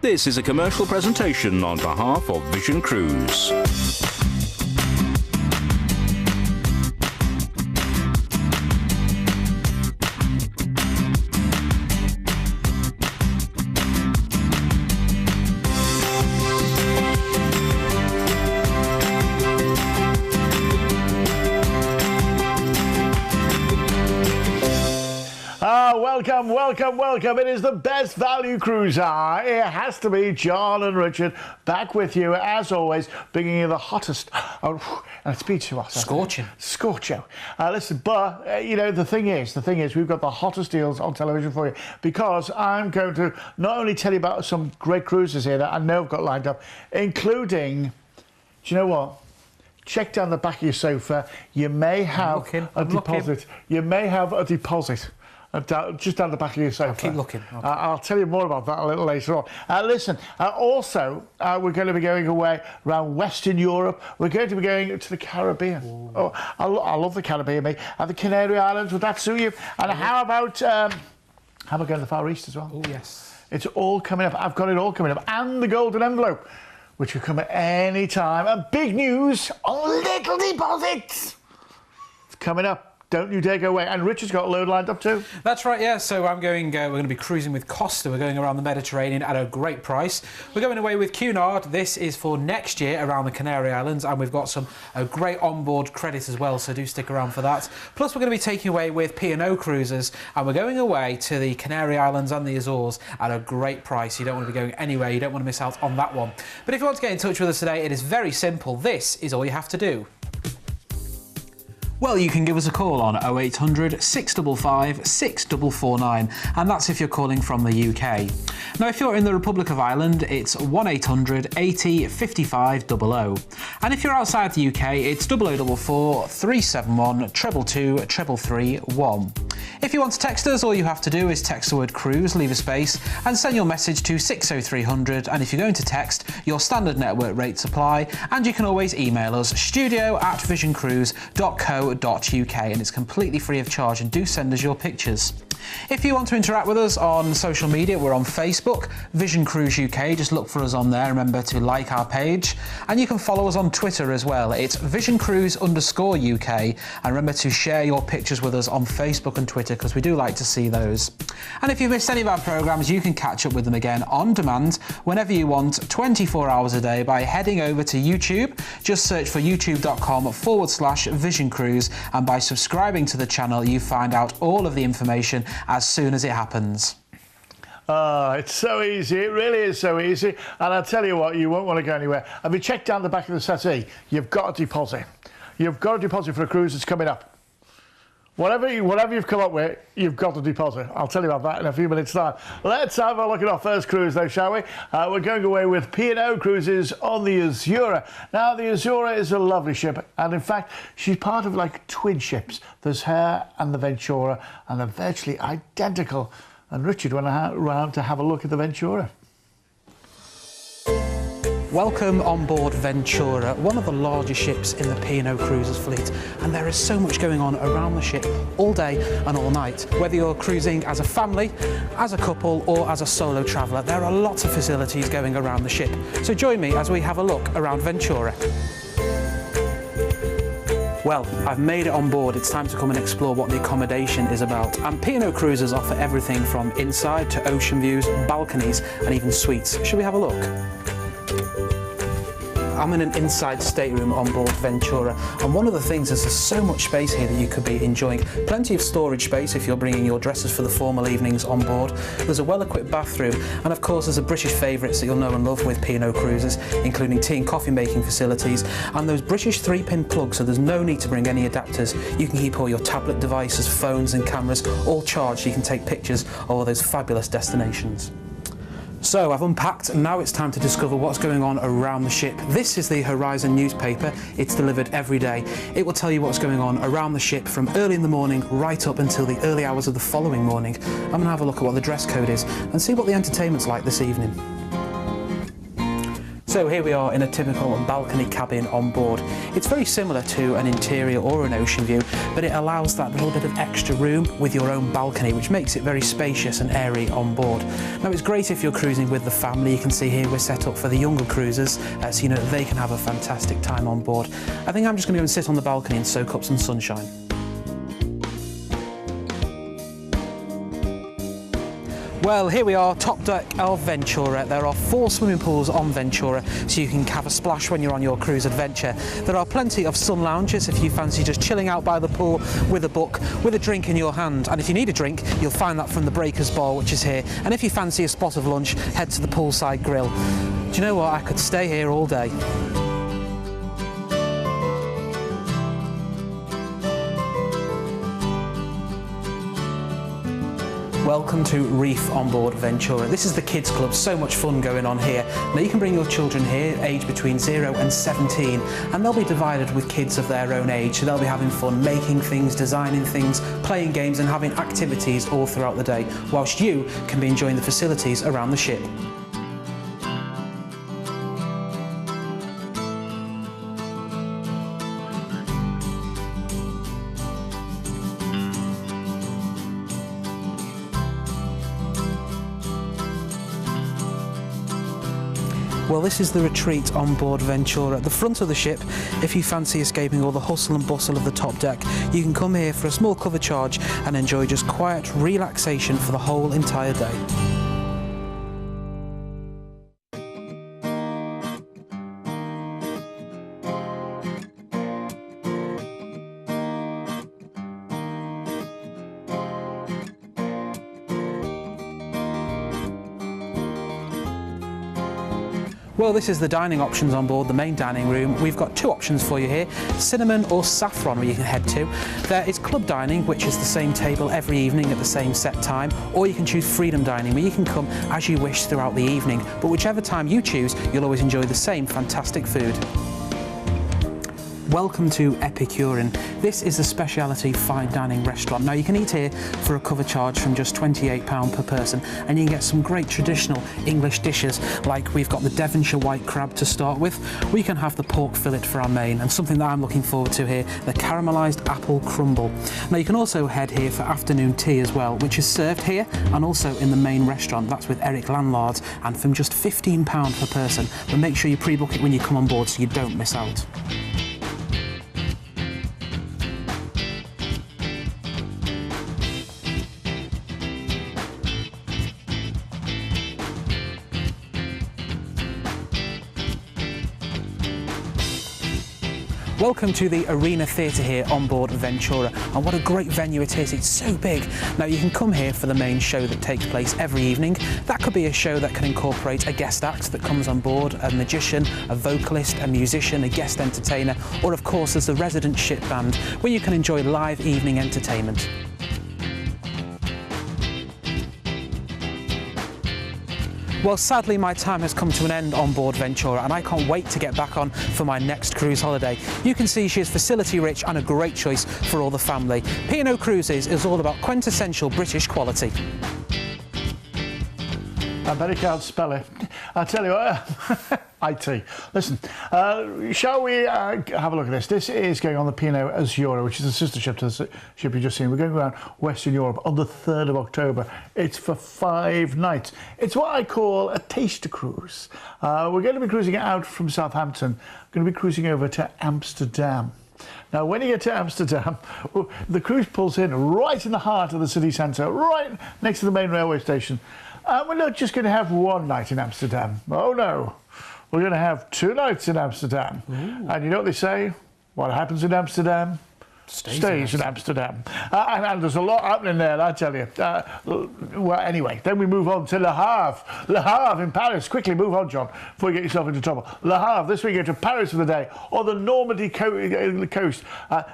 This is a commercial presentation on behalf of Vision Cruise. Welcome. It is the best value cruiser. It has to be John and Richard back with you as always, bringing you the hottest. And it's been too hot. Scorching. Listen, but you know the thing is, we've got the hottest deals on television for you because I'm going to not only tell you about some great cruises here that I know I've got lined up, including, do you know what? Check down the back of your sofa. You may have a deposit. You may have a deposit. Just down the back of your sofa. I'll keep looking. Okay. I'll tell you more about that a little later on. Listen, also, we're going to be going away around Western Europe. We're going to be going to the Caribbean. Ooh. Oh, I love the Caribbean, mate. And the Canary Islands, would that suit you? And how about going to the Far East as well? Oh, yes. It's all coming up. I've got it all coming up. And the Golden Envelope, which will come at any time. And big news on little deposits. It's coming up. Don't you dare go away. And Richard's got a load lined up too. That's right, yeah. So we're going to be cruising with Costa. We're going around the Mediterranean at a great price. We're going away with Cunard. This is for next year around the Canary Islands. And we've got some great onboard credits as well. So do stick around for that. Plus, we're going to be taking away with P&O Cruises. And we're going away to the Canary Islands and the Azores at a great price. You don't want to be going anywhere. You don't want to miss out on that one. But if you want to get in touch with us today, it is very simple. This is all you have to do. Well, you can give us a call on 0800 655 6449, and that's if you're calling from the UK. Now, if you're in the Republic of Ireland, it's 1800 80 55 00. And if you're outside the UK, it's 0044 371 222 3331. If you want to text us, all you have to do is text the word cruise, leave a space, and send your message to 60300. And if you're going to text, your standard network rates apply, and you can always email us studio@visioncruise.co.uk, and it's completely free of charge, and do send us your pictures. If you want to interact with us on social media, we're on Facebook, Vision Cruise UK. Just look for us on there. Remember to like our page, and you can follow us on Twitter as well. It's Vision Cruise _UK, and remember to share your pictures with us on Facebook and Twitter because we do like to see those. And if you've missed any of our programmes, you can catch up with them again on demand whenever you want, 24 hours a day, by heading over to YouTube. Just search for youtube.com/Vision Cruise, and by subscribing to the channel, you find out all of the information as soon as it happens. It's so easy. It really is so easy. And I'll tell you what, you won't want to go anywhere. If you check down the back of the settee, you've got a deposit. You've got a deposit for a cruise that's coming up. Whatever you've come up with, you've got a deposit. I'll tell you about that in a few minutes' time. Let's have a look at our first cruise, though, shall we? We're going away with P&O Cruises on the Azura. Now, the Azura is a lovely ship, and in fact, she's part of like twin ships. There's her and the Ventura, and they're virtually identical. And Richard went around to have a look at the Ventura. Welcome on board Ventura, one of the largest ships in the P&O Cruises fleet, and there is so much going on around the ship all day and all night. Whether you're cruising as a family, as a couple, or as a solo traveller, there are lots of facilities going around the ship. So join me as we have a look around Ventura. Well, I've made it on board. It's time to come and explore what the accommodation is about. And P&O Cruises offer everything from inside to ocean views, balconies, and even suites. Should we have a look? I'm in an inside stateroom on board Ventura, and one of the things is there's so much space here that you could be enjoying. Plenty of storage space if you're bringing your dresses for the formal evenings on board. There's a well-equipped bathroom, and of course there's a British favourites that you'll know and love with P&O Cruises, including tea and coffee making facilities, and those British 3-pin plugs, so there's no need to bring any adapters. You can keep all your tablet devices, phones and cameras all charged so you can take pictures of all those fabulous destinations. So I've unpacked, and now it's time to discover what's going on around the ship. This is the Horizon newspaper. It's delivered every day. It will tell you what's going on around the ship from early in the morning right up until the early hours of the following morning. I'm going to have a look at what the dress code is and see what the entertainment's like this evening. So here we are in a typical balcony cabin on board. It's very similar to an interior or an ocean view, but it allows that little bit of extra room with your own balcony, which makes it very spacious and airy on board. Now it's great if you're cruising with the family. You can see here we're set up for the younger cruisers, so you know that they can have a fantastic time on board. I think I'm just going to go and sit on the balcony and soak up some sunshine. Well, here we are, top deck of Ventura. There are 4 swimming pools on Ventura, so you can have a splash when you're on your cruise adventure. There are plenty of sun lounges if you fancy just chilling out by the pool with a book, with a drink in your hand. And if you need a drink, you'll find that from the Breakers Bar, which is here. And if you fancy a spot of lunch, head to the poolside grill. Do you know what? I could stay here all day. Welcome to Reef on board Ventura. This is the kids club, so much fun going on here. Now you can bring your children here, aged between 0 and 17, and they'll be divided with kids of their own age, so they'll be having fun making things, designing things, playing games and having activities all throughout the day, whilst you can be enjoying the facilities around the ship. Well, this is the retreat on board Ventura. At the front of the ship, if you fancy escaping all the hustle and bustle of the top deck, you can come here for a small cover charge and enjoy just quiet relaxation for the whole entire day. Well, this is the dining options on board the main dining room. We've got 2 options for you here, cinnamon or saffron, where you can head to. There is club dining, which is the same table every evening at the same set time, or you can choose freedom dining, where you can come as you wish throughout the evening. But whichever time you choose, you'll always enjoy the same fantastic food. Welcome to Epicurean. This is a speciality fine dining restaurant. Now you can eat here for a cover charge from just £28 per person, and you can get some great traditional English dishes, like we've got the Devonshire white crab to start with. We can have the pork fillet for our main, and something that I'm looking forward to here, the caramelised apple crumble. Now you can also head here for afternoon tea as well, which is served here and also in the main restaurant. That's with Eric Landlards, and from just £15 per person. But make sure you pre-book it when you come on board so you don't miss out. Welcome to the Arena Theatre here on board Ventura, and what a great venue it is. It's so big. Now you can come here for the main show that takes place every evening. That could be a show that can incorporate a guest act that comes on board, a magician, a vocalist, a musician, a guest entertainer, or of course there's the resident ship band, where you can enjoy live evening entertainment. Well, sadly my time has come to an end on board Ventura, and I can't wait to get back on for my next cruise holiday. You can see she is facility rich and a great choice for all the family. P&O Cruises is all about quintessential British quality. I bet I can't spell it. I'll tell you what, IT. Listen, shall we have a look at this? This is going on the P&O Azura, which is a sister ship to the ship you've just seen. We're going around Western Europe on the 3rd of October. It's for 5 nights. It's what I call a taster cruise. We're going to be cruising out from Southampton. We're going to be cruising over to Amsterdam. Now, when you get to Amsterdam, the cruise pulls in right in the heart of the city centre, right next to the main railway station. We're not just going to have 1 night in Amsterdam. Oh, no. We're going to have 2 nights in Amsterdam. Ooh. And you know what they say? What happens in Amsterdam stays in Amsterdam. And there's a lot happening there, I tell you. Well, anyway, then we move on to Le Havre. Le Havre in Paris. Quickly, move on, John, before you get yourself into trouble. Le Havre, this week, go to Paris for the day, or the Normandy coast.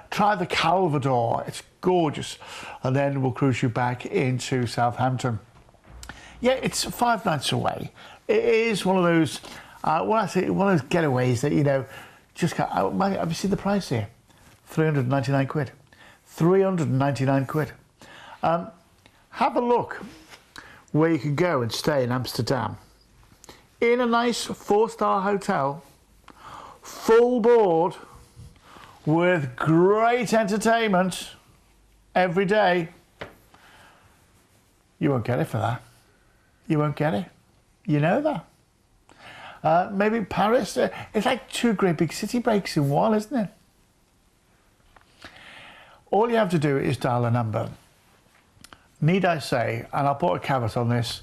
Try the Calvador. It's gorgeous. And then we'll cruise you back into Southampton. Yeah, it's 5 nights away. It is one of those, when I say one of those getaways that, you know, just can't. Have you seen the price here? 399 quid. 399 quid. Have a look where you can go and stay in Amsterdam. in a nice 4-star hotel, full board, with great entertainment every day. You won't get it for that. You won't get it. You know that. Maybe Paris. It's like 2 great big city breaks in one, isn't it? All you have to do is dial a number. Need I say, and I'll put a caveat on this,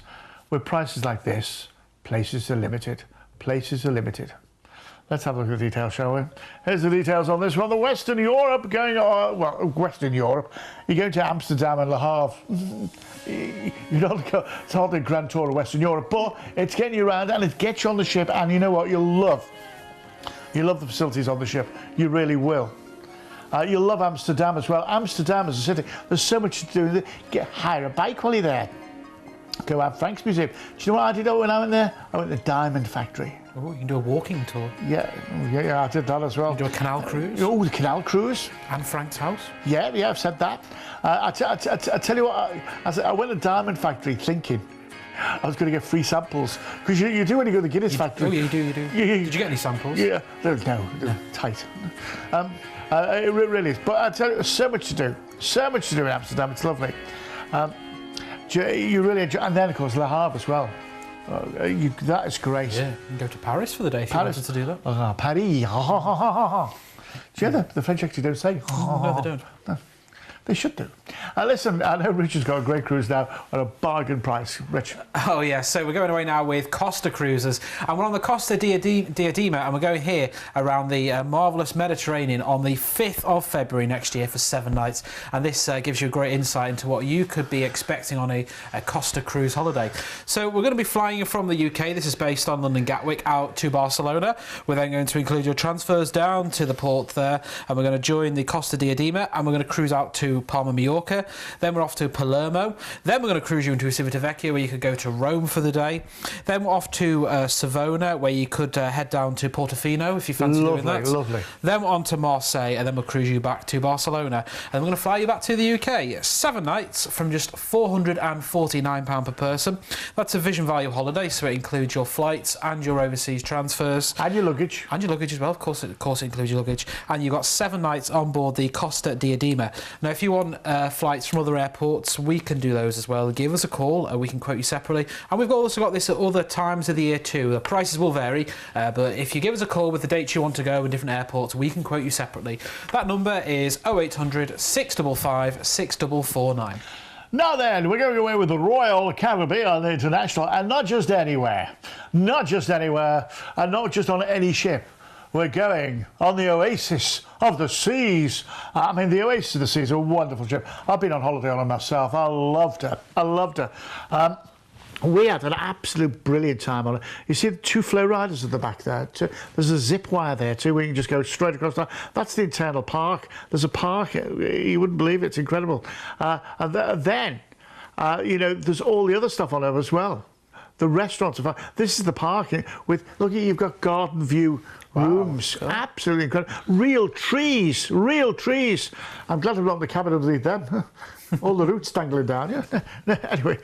with prices like this, places are limited. Places are limited. Let's have a look at the details, shall we? Here's the details on this one. The Western Europe, Western Europe. You're going to Amsterdam and Le Havre. You don't go, it's hardly a grand tour of Western Europe, but it's getting you around and it gets you on the ship, and you know what? You'll love the facilities on the ship. You really will. You'll love Amsterdam as well. Amsterdam as a city, there's so much to do. Hire a bike while you're there. Go Anne Frank's Museum. Do you know what I did when I went there? I went to the Diamond Factory. Oh, you can do a walking tour. Yeah, I did that as well. You do a canal cruise. Oh, the canal cruise. Anne Frank's house. Yeah, I've said that. I tell you what, I went to the Diamond Factory thinking I was going to get free samples. Because you do when you go to the Guinness factory. Oh, you do. Did you get any samples? Yeah, no, they're tight. It really is. But I tell you, so much to do. So much to do in Amsterdam. It's lovely. You really enjoy, and then of course Le Havre as well. That is great. Yeah, you can go to Paris for the day if you wanted to do that. Paris. Do you know the French actually don't say? No, they don't. No. They should do. Listen, I know Richard's got a great cruise now at a bargain price. Rich. Oh, yeah. So we're going away now with Costa Cruises. And we're on the Costa Diadema, and we're going here around the marvellous Mediterranean on the 5th of February next year for 7 nights. And this gives you a great insight into what you could be expecting on a Costa cruise holiday. So we're going to be flying from the UK. This is based on London Gatwick out to Barcelona. We're then going to include your transfers down to the port there. And we're going to join the Costa Diadema, and we're going to cruise out to Palma Mallorca, then we're off to Palermo, then we're going to cruise you into Civitavecchia where you could go to Rome for the day, then we're off to Savona where you could head down to Portofino if you fancy doing that. Lovely. Then we're on to Marseille, and then we'll cruise you back to Barcelona, and we're going to fly you back to the UK. 7 nights from just £449 per person. That's a Vision Value holiday, so it includes your flights and your overseas transfers. And your luggage. And your luggage as well, of course it includes your luggage. And you've got 7 nights on board the Costa Diadema. Now if you want flights from other airports, we can do those as well. Give us a call, we can quote you separately. And we've also got this at other times of the year too. The prices will vary, but if you give us a call with the dates you want to go in different airports, we can quote you separately. That number is 0800 655 6449. Now then, we're going away with the Royal Caribbean International, and not just anywhere. Not just anywhere, and not just on any ship. We're going on the Oasis of the Seas. I mean, the Oasis of the Seas is a wonderful trip. I've been on holiday on it myself. I loved her. I loved her. We had an absolute brilliant time on it. You see the 2 flow riders at the back there. There's a zip wire there too, where you can just go straight across that. That's the internal park. There's a park. You wouldn't believe it. It's incredible. And then, you know, there's all the other stuff on it as well. The restaurants are fine. This is the parking with, look, you've got garden view rooms. Wow, absolutely incredible. Real trees. I'm glad I'm not in the cabin underneath them. All the roots dangling down. Yeah. Anyway,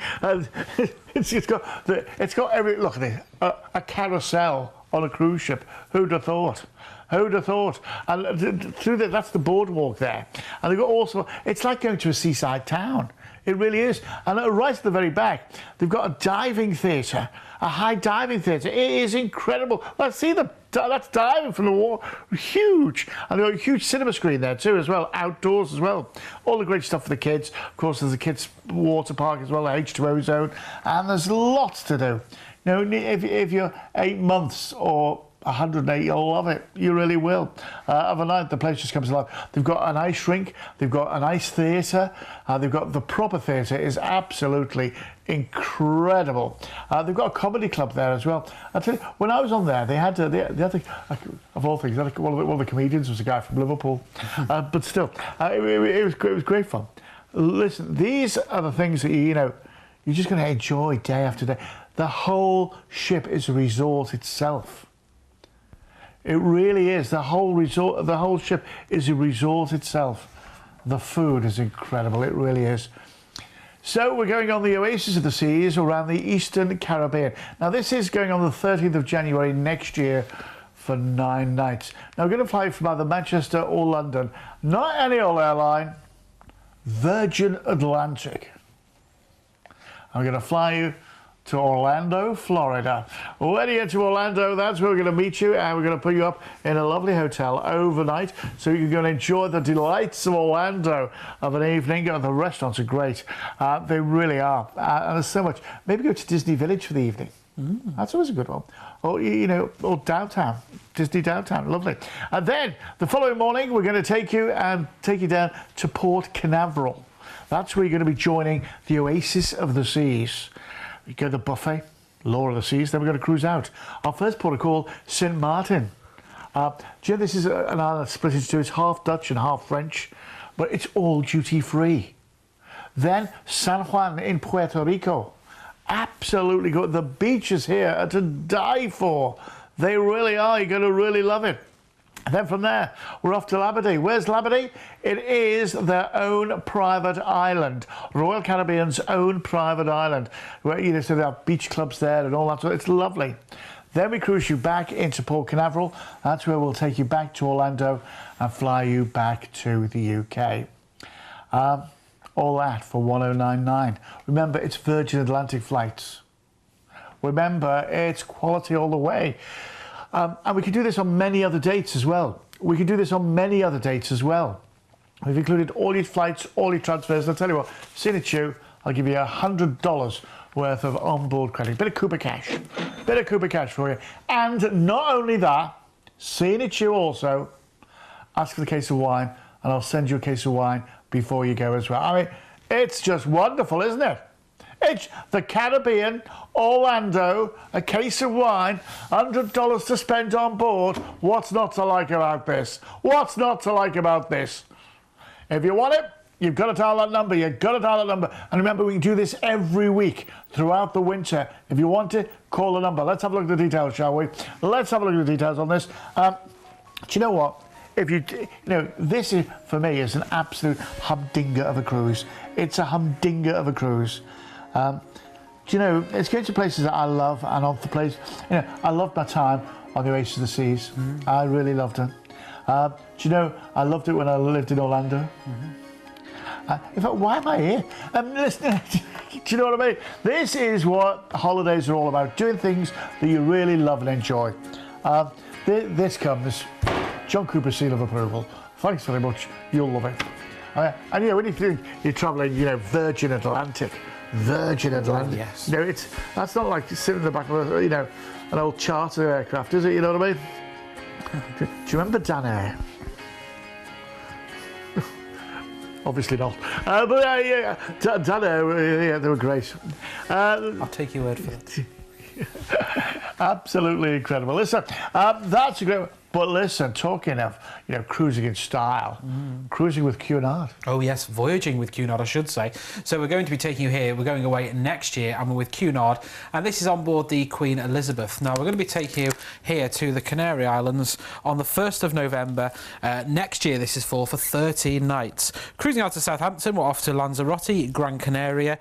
it's got every, look at it, a carousel on a cruise ship. Who'd have thought? Who'd have thought? And through that's the boardwalk there. And they've got also, it's like going to a seaside town. It really is. And right at the very back, they've got a diving theatre, a high diving theatre. It is incredible. Let's see that's diving from the water. Huge. And they've got a huge cinema screen there too as well, outdoors as well. All the great stuff for the kids. Of course, there's a kids' water park as well, the H2O zone. And there's lots to do. You know, if you're 8 months or 108, you'll love it. You really will. Overnight, the place just comes alive. They've got an ice rink. They've got an ice theatre. They've got the proper theatre. Is absolutely incredible. They've got a comedy club there as well. I tell you, when I was on there, they had of all things, one of the comedians was a guy from Liverpool. But still, it was great fun. Listen, these are the things that you're just going to enjoy day after day. The whole ship is a resort itself. It really is. The whole ship is a resort itself. The food is incredible. It really is. So we're going on the Oasis of the Seas around the Eastern Caribbean. Now this is going on the 30th of January next year for 9 nights. Now we're going to fly from either Manchester or London. Not any old airline, Virgin Atlantic. I'm going to fly you to Orlando, Florida. When you get to Orlando, that's where we're going to meet you, and we're going to put you up in a lovely hotel overnight so you can go and enjoy the delights of Orlando of an evening. The restaurants are great. They really are. And there's so much. Maybe go to Disney Village for the evening. That's always a good one. Or, you know, or downtown, Disney downtown, lovely. And then the following morning, we're going to take you down to Port Canaveral. That's where you're going to be joining the Oasis of the Seas. We go to the buffet, Law of the Seas, then we're going to cruise out. Our first port of call, St. Martin. Do you know this is an island split into two? It's half Dutch and half French, but it's all duty-free. Then San Juan in Puerto Rico. Absolutely good. The beaches here are to die for. They really are. You're going to really love it. And then from there, we're off to Labadee. Where's Labadee? It is their own private island, Royal Caribbean's own private island, where you know, so they have beach clubs there and all that. So it's lovely. Then we cruise you back into Port Canaveral. That's where we'll take you back to Orlando and fly you back to the UK. All that for 1099. Remember, it's Virgin Atlantic flights. Remember, it's quality all the way. And we can do this on many other dates as well. We've included all your flights, all your transfers. I'll tell you what, seeing it you, I'll give you $100 worth of onboard credit. Bit of Cooper cash for you. And not only that, seeing it you also, ask for the case of wine, and I'll send you a case of wine before you go as well. I mean, it's just wonderful, isn't it? It's the Caribbean, Orlando, a case of wine, $100 to spend on board. What's not to like about this? What's not to like about this? If you want it, you've got to dial that number. And remember, we can do this every week throughout the winter. If you want it, call the number. Let's have a look at the details, shall we? Let's have a look at the details on this. Do you know what? This is, for me, is an absolute humdinger of a cruise. It's a humdinger of a cruise. Do you know, it's going to places that I love, and off the place, you know, I loved my time on the Oasis of the Seas. I really loved it. Do you know, I loved it when I lived in Orlando. In fact, why am I here? Listen, do you know what I mean? This is what holidays are all about, doing things that you really love and enjoy. This comes John Cooper seal of approval. Thanks very much. You'll love it. And you know, when you think you're travelling, you know, Virgin Atlantic. Oh, yes. You know, that's not like sitting in the back of a, you know, an old charter aircraft, is it? You know what I mean? Do you remember Dan Air? Obviously not. But yeah, Dan Air, yeah, they were great. I'll take your word for it. Absolutely incredible. Listen, that's a great one. But listen, talking of, you know, cruising in style, cruising with Cunard. Oh yes, voyaging with Cunard, I should say. So we're going to be taking you here. We're going away next year, and we're with Cunard, and this is on board the Queen Elizabeth. Now we're going to be taking you here to the Canary Islands on the 1st of November next year. This is for 13 nights. Cruising out to Southampton, we're off to Lanzarote, Gran Canaria,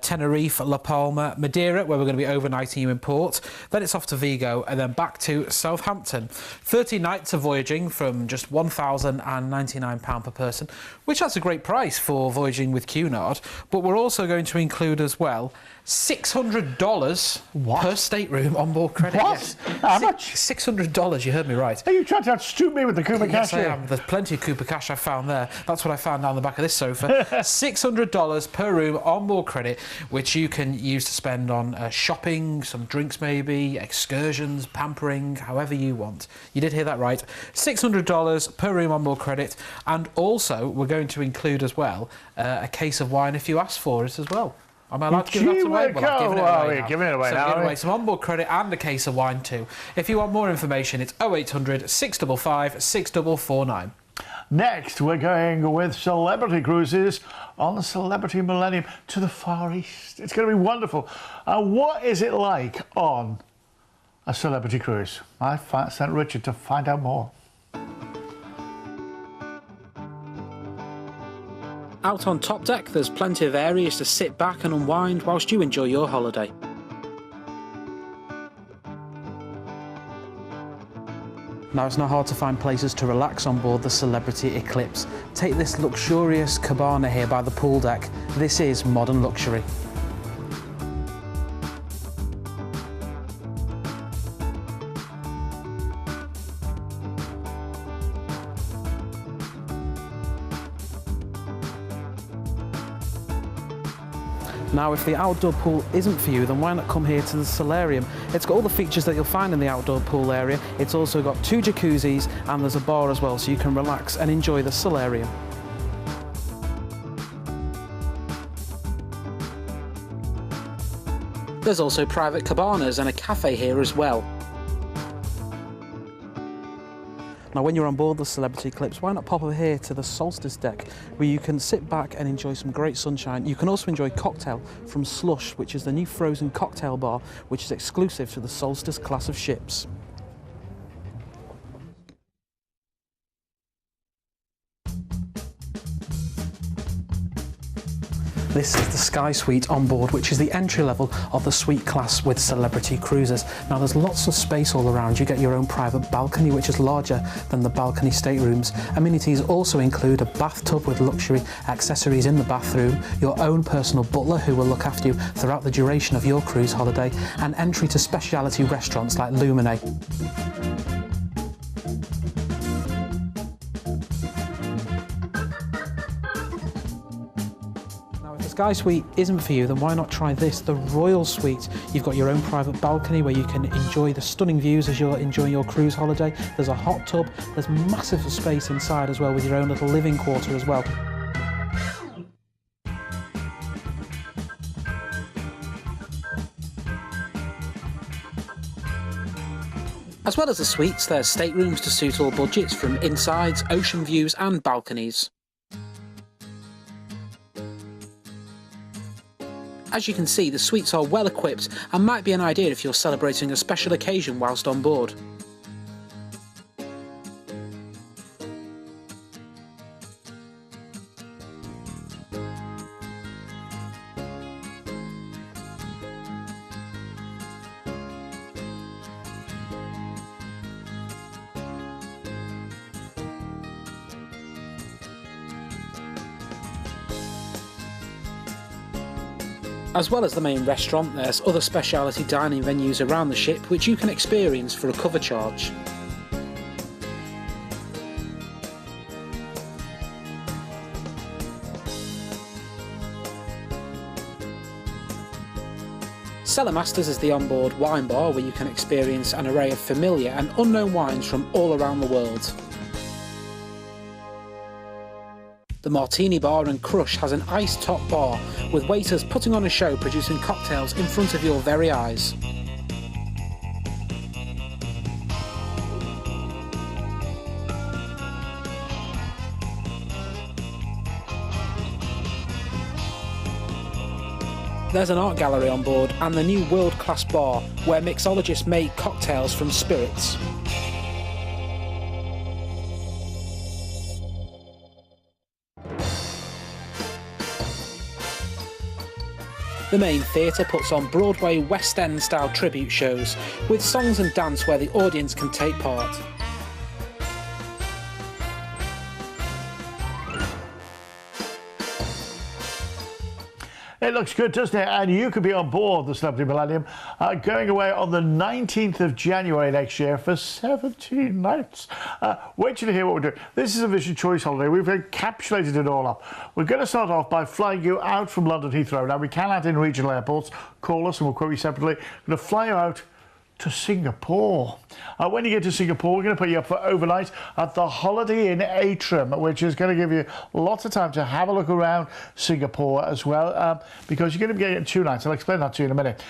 Tenerife, La Palma, Madeira, where we're going to be overnighting you in port. Then it's off to Vigo, and then back to Southampton. 13 nights of voyaging from just £1,099 per person, which that's a great price for voyaging with Cunard. But we're also going to include as well $600 per stateroom on board credit. What? Yes. How much? $600, you heard me right. Are you trying to outstupe me with the Cooper Yes, cash I here? am. There's plenty of Cooper cash I found there. That's what I found down the back of this sofa. $600 per room on board credit, which you can use to spend on shopping, some drinks maybe, excursions, pampering, however you want. You did hear that right. $600 per room on board credit, and also we're going to include as well a case of wine if you ask for it as well. Am I allowed to give that away? Well, I've given it away now. Giving it away so now. I'm giving away some onboard credit and a case of wine too. If you want more information, it's 0800 655 6449. Next, we're going with Celebrity Cruises on the Celebrity Millennium to the Far East. It's going to be wonderful. What is it like on a Celebrity Cruise? I sent Richard to find out more. Out on top deck, there's plenty of areas to sit back and unwind whilst you enjoy your holiday. Now, it's not hard to find places to relax on board the Celebrity Eclipse. Take this luxurious cabana here by the pool deck. This is modern luxury. Now, if the outdoor pool isn't for you, then why not come here to the solarium? It's got all the features that you'll find in the outdoor pool area. It's also got 2 jacuzzis and there's a bar as well, so you can relax and enjoy the solarium. There's also private cabanas and a cafe here as well. Now, when you're on board the Celebrity Eclipse, why not pop over here to the Solstice deck, where you can sit back and enjoy some great sunshine. You can also enjoy cocktail from Slush, which is the new frozen cocktail bar, which is exclusive to the Solstice class of ships. This is the Sky Suite on board, which is the entry level of the suite class with Celebrity Cruises. Now, there's lots of space all around. You get your own private balcony, which is larger than the balcony staterooms. Amenities also include a bathtub with luxury accessories in the bathroom, your own personal butler who will look after you throughout the duration of your cruise holiday, and entry to specialty restaurants like Lumine. Sky Suite isn't for you, then why not try this, the Royal Suite. You've got your own private balcony where you can enjoy the stunning views as you're enjoying your cruise holiday. There's a hot tub, there's massive space inside as well with your own little living quarter as well. As well as the suites, there's staterooms to suit all budgets, from insides, ocean views and balconies. As you can see, the suites are well equipped and might be an idea if you're celebrating a special occasion whilst on board. As well as the main restaurant, there's other specialty dining venues around the ship which you can experience for a cover charge. Cellar Masters is the onboard wine bar where you can experience an array of familiar and unknown wines from all around the world. The Martini Bar and Crush has an iced top bar, with waiters putting on a show producing cocktails in front of your very eyes. There's an art gallery on board and the new world-class bar, where mixologists make cocktails from spirits. The main theatre puts on Broadway West End style tribute shows, with songs and dance where the audience can take part. It looks good, doesn't it? And you could be on board the Celebrity Millennium, going away on the 19th of January next year for 17 nights. Wait till you hear what we're doing. This is a Vision Choice holiday. We've encapsulated it all up. We're going to start off by flying you out from London Heathrow. Now, we can land in regional airports. Call us and we'll quote you separately. We're going to fly you out to Singapore. When you get to Singapore, we're going to put you up for overnight at the Holiday Inn Atrium, which is going to give you lots of time to have a look around Singapore as well, because you're going to be getting 2 nights. I'll explain that to you in a minute.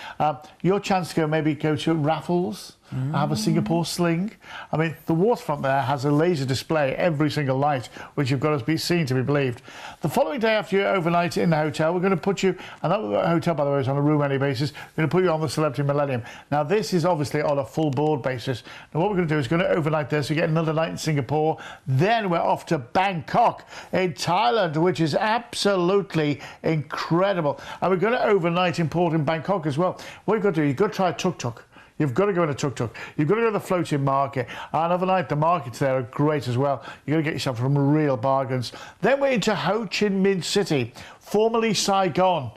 Your chance to maybe go to Raffles, have a Singapore sling. I mean, the waterfront there has a laser display every single night, which you've got to be seen to be believed. The following day after your overnight in the hotel, we're going to put you, and that hotel, by the way, is on a room-only basis, we're going to put you on the Celebrity Millennium. Now, this is obviously on a full board basis. gorgeous. Now what we're going to do is going to overnight there, so you get another night in Singapore. Then we're off to Bangkok in Thailand, which is absolutely incredible. And we're going to overnight in port in Bangkok as well. What you've got to do, you've got to try a tuk-tuk. You've got to go in a tuk-tuk. You've got to go to the floating market. And overnight, the markets there are great as well. You've got to get yourself some real bargains. Then we're into Ho Chi Minh City, formerly Saigon.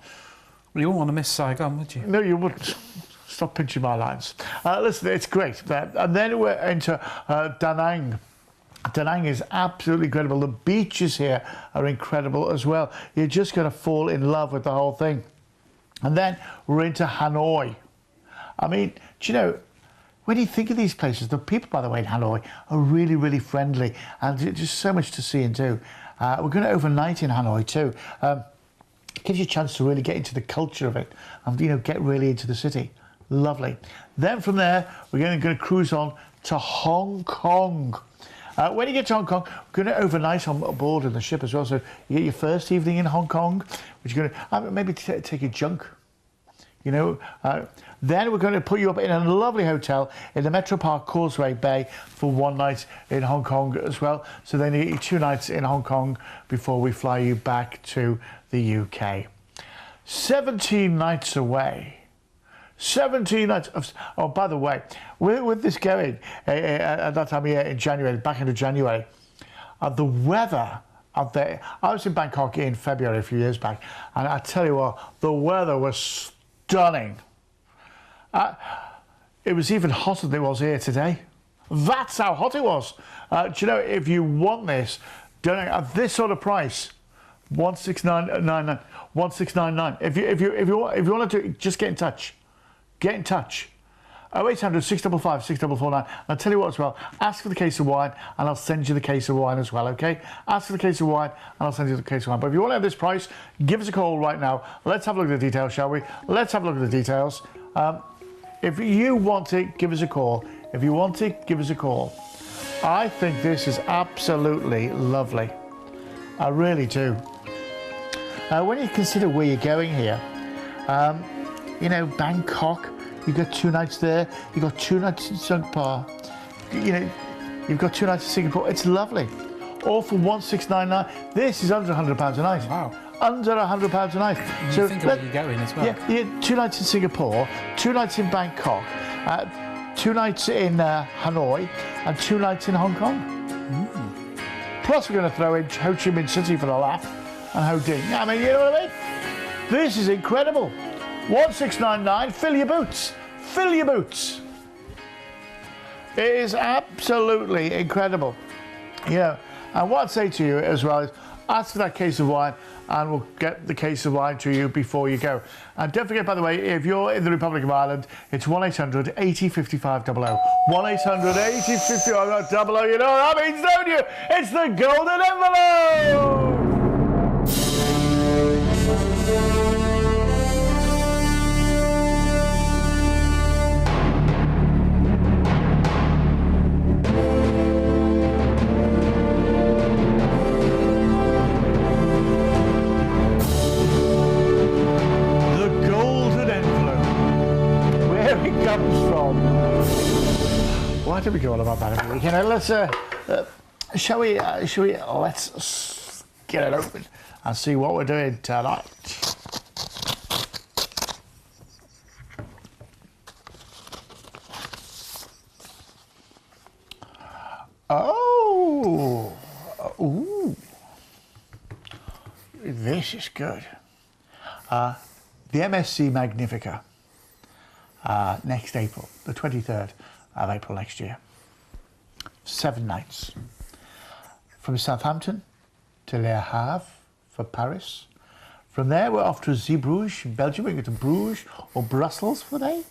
Well, you wouldn't want to miss Saigon, would you? No, you wouldn't. Stop pinching my lines. Listen, it's great. And then we're into Da Nang. Da Nang is absolutely incredible. The beaches here are incredible as well. You're just going to fall in love with the whole thing. And then we're into Hanoi. I mean, do you know, when you think of these places, the people, by the way, in Hanoi are really, really friendly, and just so much to see and do. We're going to overnight in Hanoi too. Gives you a chance to really get into the culture of it and, you know, get really into the city. Lovely. Then from there, we're going to cruise on to Hong Kong. When you get to Hong Kong, we're going to overnight on board in the ship as well. So you get your first evening in Hong Kong, which you're going to maybe take a junk. You know, then we're going to put you up in a lovely hotel in the Metro Park Causeway Bay for one night in Hong Kong as well. So then you get 2 nights in Hong Kong before we fly you back to the UK. 17 nights away. 17 nights. Oh, by the way, with this going at that time of year in January, back into January, the weather out there. I was in Bangkok in February a few years back, and I tell you what, the weather was stunning. It was even hotter than it was here today. That's how hot it was. Do you know, if you want this, at this sort of price, 16999, 1699. If you want to do it, just get in touch. Get in touch. 0800 655 6449. And I'll tell you what as well, ask for the case of wine and I'll send you the case of wine as well, okay? Ask for the case of wine and I'll send you the case of wine. But if you want to have this price, give us a call right now. Let's have a look at the details, shall we? Let's have a look at the details. If you want it, give us a call. If you want it, give us a call. I think this is absolutely lovely. I really do. When you consider where you're going here, you know, Bangkok, you've got 2 nights there, you've got 2 nights in Singapore, you know, you've got 2 nights in Singapore. It's lovely. All for 1699. This is under £100 a night. Wow. Under £100 a night. And so think of where you're going as well. Yeah, 2 nights in Singapore, 2 nights in Bangkok, 2 nights in Hanoi, and 2 nights in Hong Kong. Plus we're going to throw in Ho Chi Minh City for a laugh, and Ho Ding. I mean, you know what I mean? This is incredible. 1699, fill your boots. Fill your boots. It is absolutely incredible. You know, and what I'd say to you as well is ask for that case of wine and we'll get the case of wine to you before you go. And don't forget, by the way, if you're in the Republic of Ireland, it's 1800 80 55 00. 1800 80 55 00. You know what that means, don't you? It's the golden envelope! Why did we go all about that every weekend? Let's shall we let's get it open and see what we're doing tonight. Oh, ooh, this is good. The MSC Magnifica. Next April, the 23rd of April next year. 7 nights. From Southampton to Le Havre for Paris. From there, we're off to Zeebrugge in Belgium. We go to Bruges or Brussels for the day.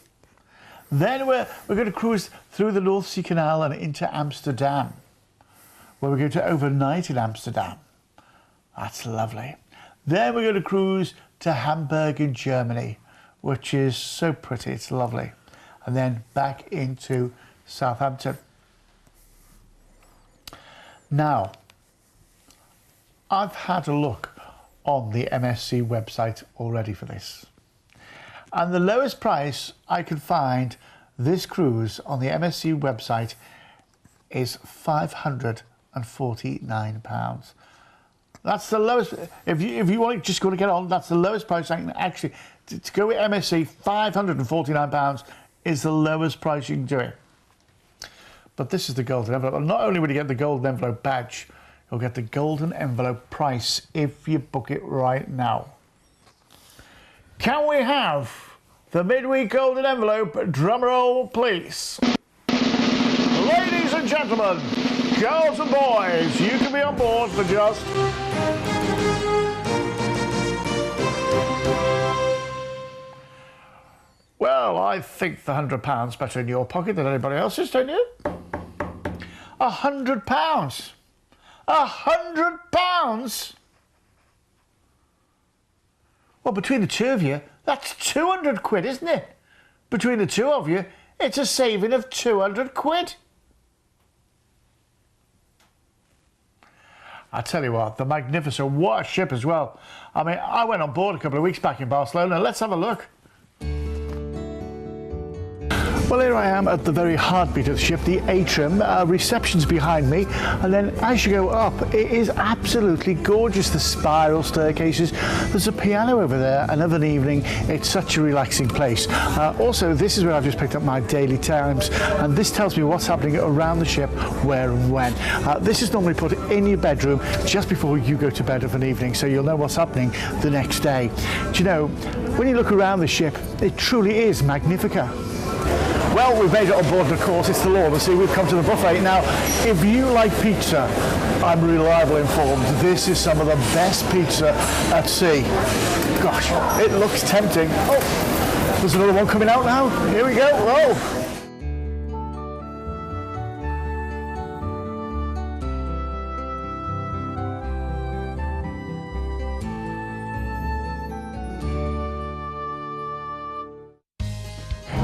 Then we're going to cruise through the North Sea Canal and into Amsterdam, where we're going to overnight in Amsterdam. That's lovely. Then we're going to cruise to Hamburg in Germany, which is so pretty, it's lovely. And then back into Southampton. Now, I've had a look on the MSC website already for this. And the lowest price I could find this cruise on the MSC website is £549. That's the lowest. If you want to just go to get on, that's the lowest price I can actually. To go with MSC, £549 is the lowest price you can do it. But this is the golden envelope. And not only will you get the golden envelope badge, you'll get the golden envelope price if you book it right now. Can we have the midweek golden envelope drum roll, please? Ladies and gentlemen, girls and boys, you can be on board for just well, I think the £100 better in your pocket than anybody else's, don't you? £100. £100. Well, between the two of you, that's 200 quid, isn't it? Between the two of you, it's a saving of 200 quid. I tell you what, the Magnificent, what a ship as well. I mean, I went on board a couple of weeks back in Barcelona. Let's have a look. Well, here I am at the very heartbeat of the ship, the atrium. Reception's behind me, and then as you go up, it is absolutely gorgeous. The spiral staircases. There's a piano over there, and of an evening, it's such a relaxing place. Also, this is where I've just picked up my Daily Times, and this tells me what's happening around the ship, where and when. This is normally put in your bedroom just before you go to bed of an evening, so you'll know what's happening the next day. Do you know, when you look around the ship, it truly is Magnifica. Well, we've made it on board, and of course, it's the Lord. See, we've come to the buffet. Now, if you like pizza, I'm reliably informed, this is some of the best pizza at sea. Gosh, it looks tempting. Oh, there's another one coming out now. Here we go. Whoa.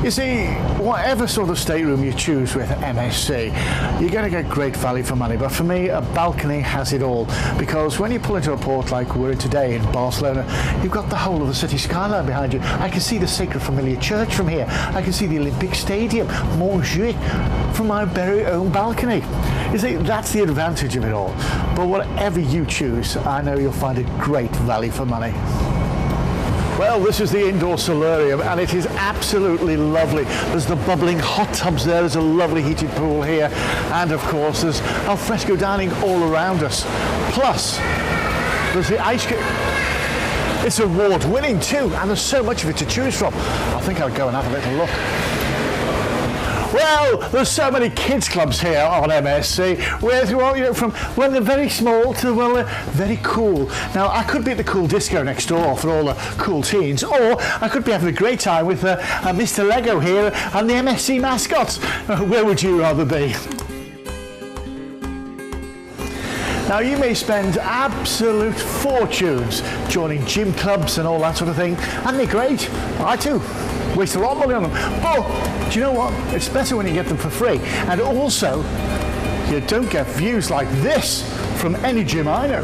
You see, whatever sort of stateroom you choose with MSC, you're going to get great value for money. But for me, a balcony has it all. Because when you pull into a port like we're in today in Barcelona, you've got the whole of the city skyline behind you. I can see the Sacred Familiar Church from here. I can see the Olympic Stadium, Montjuic, from my very own balcony. You see, that's the advantage of it all. But whatever you choose, I know you'll find it great value for money. Well, this is the indoor solarium, and it is absolutely lovely. There's the bubbling hot tubs there, there's a lovely heated pool here, and of course there's alfresco dining all around us. Plus, there's the ice cream. It's award-winning too, and there's so much of it to choose from. I think I'll go and have a little look. Well, there's so many kids clubs here on MSC, where you know, from when they're very small to well, they're very cool. Now, I could be at the cool disco next door for all the cool teens, or I could be having a great time with Mr. Lego here and the MSC mascots. Where would you rather be? Now, you may spend absolute fortunes joining gym clubs and all that sort of thing, and they're great. I too waste a lot of money on them. But do you know what? It's better when you get them for free. And also, you don't get views like this from any gym I know.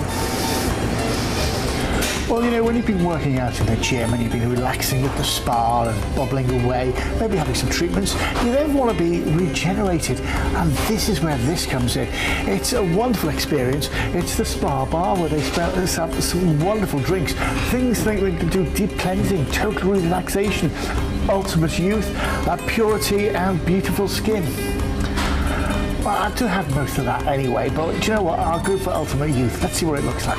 Well, you know, when you've been working out in the gym and you've been relaxing at the spa and bubbling away, maybe having some treatments, you then want to be regenerated. And this is where this comes in. It's a wonderful experience. It's the spa bar where they have some wonderful drinks, things that we can do deep cleansing, total relaxation, ultimate youth, purity and beautiful skin. Well, I do have most of that anyway, but do you know what? I'll go for ultimate youth. Let's see what it looks like.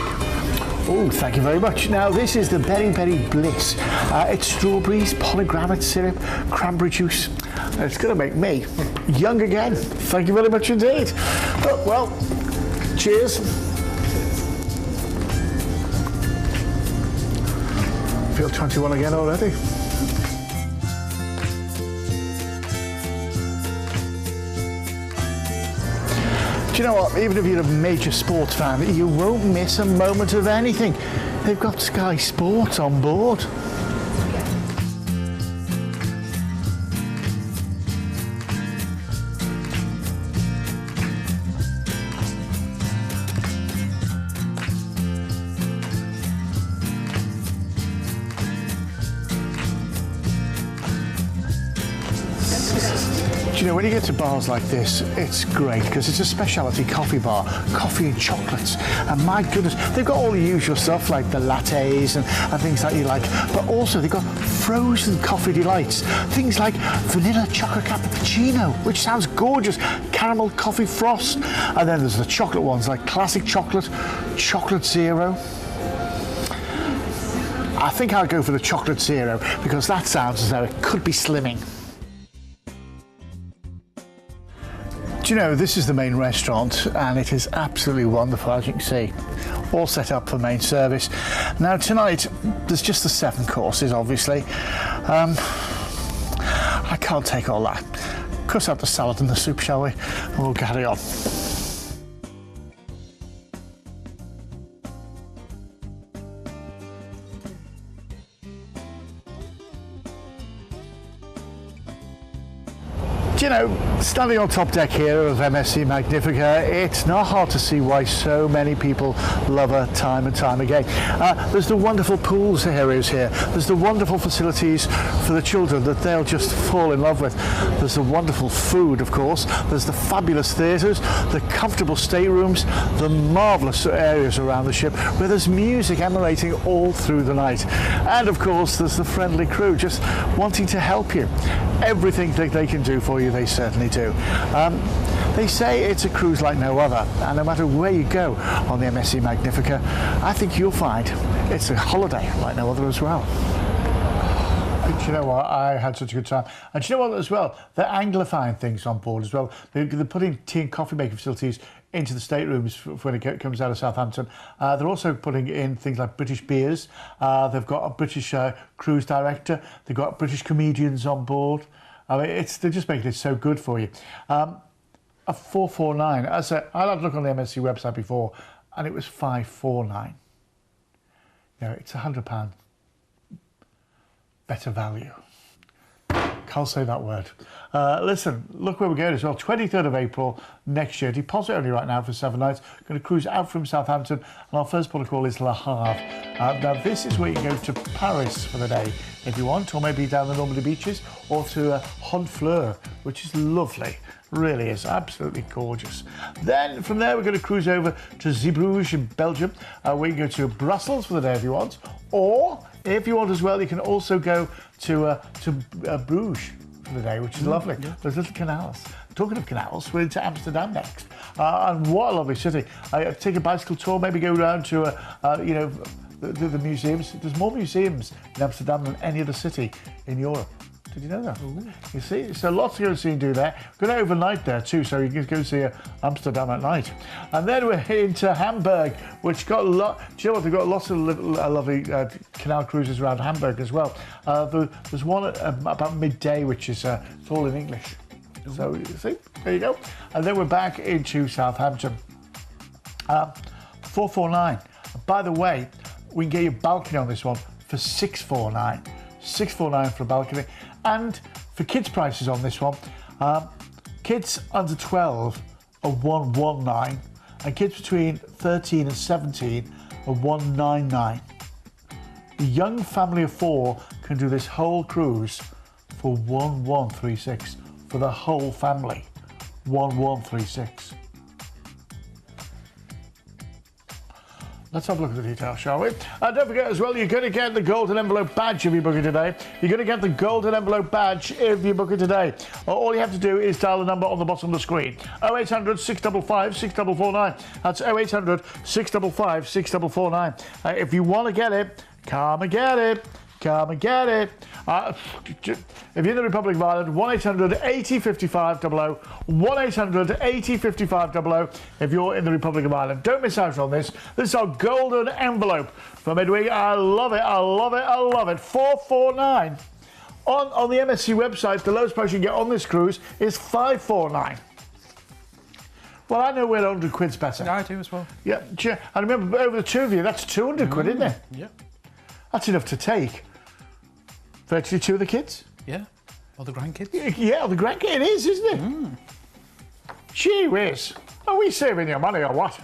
Oh, thank you very much. Now, this is the Berry Berry Bliss. It's strawberries, pomegranate syrup, cranberry juice. It's going to make me young again. Thank you very much indeed. Oh, well, cheers. Feel 21 again already. Do you know what? Even if you're a major sports fan, you won't miss a moment of anything. They've got Sky Sports on board. you know, when you get to bars like this, it's great because it's a specialty coffee bar, coffee and chocolates. And my goodness, they've got all the usual stuff like the lattes and things that you like, but also they've got frozen coffee delights, things like vanilla chocolate cappuccino, which sounds gorgeous, caramel coffee frost, and then there's the chocolate ones like classic chocolate, chocolate zero. I think I'll go for the chocolate zero because that sounds as though it could be slimming. Do you know, this is the main restaurant and it is absolutely wonderful, as you can see. All set up for main service. Now tonight, there's just the 7 courses, obviously. I can't take all that. Cut out the salad and the soup, shall we? And we'll carry on. Do you know, standing on top deck here of MSC Magnifica, it's not hard to see why so many people love her time and time again. There's the wonderful pools areas here. There's the wonderful facilities for the children that they'll just fall in love with. There's the wonderful food, of course. There's the fabulous theatres, the comfortable staterooms, the marvellous areas around the ship where there's music emanating all through the night. And of course, there's the friendly crew just wanting to help you. Everything that they can do for you, they certainly do. They say it's a cruise like no other, and no matter where you go on the MSC Magnifica, I think you'll find it's a holiday like no other as well. Do you know what? I had such a good time. And do you know what as well? They're anglifying things on board as well. They're putting tea and coffee making facilities into the staterooms when it comes out of Southampton. They're also putting in things like British beers. They've got a British cruise director. They've got British comedians on board. I mean, they're just making it so good for you. A 449. As I had a look on the MSC website before, and it was 549. You know, it's £100 better value. Can't say that word. Listen, look where we're going as well. 23rd of April next year. Deposit only right now for 7 nights. Going to cruise out from Southampton, and our first port of call is Le Havre. Now this is where you can go to Paris for the day if you want, or maybe down the Normandy beaches, or to Honfleur, which is lovely. Really is absolutely gorgeous. Then from there we're going to cruise over to Zeebrugge in Belgium. We can go to Brussels for the day if you want, or if you want as well, you can also go to Bruges for the day, which is lovely. Yeah. There's little canals. Talking of canals, we're into Amsterdam next, and what a lovely city. Take a bicycle tour, maybe go down to you know, the museums. There's more museums in Amsterdam than any other city in Europe. Did you know that? Ooh. You see, so lots to go see and do there. We're going to overnight there too, so you can go see Amsterdam at night. And then we're into Hamburg, which got a lot. Do you know what? They've got lots of lovely canal cruises around Hamburg as well. There's one about midday, which is it's all in English. Ooh. So you see, there you go. And then we're back into Southampton. 449. By the way, we can get you a balcony on this one for 649. 649 for a balcony. And for kids' prices on this one, kids under 12 are 119, and kids between 13 and 17 are 199. The young family of 4 can do this whole cruise for 1136 for the whole family. 1136. Let's have a look at the details, shall we? Don't forget as well, you're going to get the golden envelope badge if you book it today. You're going to get the golden envelope badge if you book it today. All you have to do is dial the number on the bottom of the screen. 0800 655 6449. That's 0800 655 6449. If you want to get it, come and get it. Come and get it. If you're in the Republic of Ireland, 1800 80 55 00. 1800 80 55 00 if you're in the Republic of Ireland. Don't miss out on this. This is our golden envelope for midweek. I love it. I love it. I love it. 449. On the MSC website, the lowest price you can get on this cruise is 549. Well, I know we're 100 quid's better. Yeah, I do as well. Yeah, I remember over the two of you, that's 200 quid, isn't it? Yeah. That's enough to take virtually 2 of the kids. Yeah, or the grandkids. Yeah, or the grandkids. It is, isn't it? Gee whiz. Are we saving your money or what?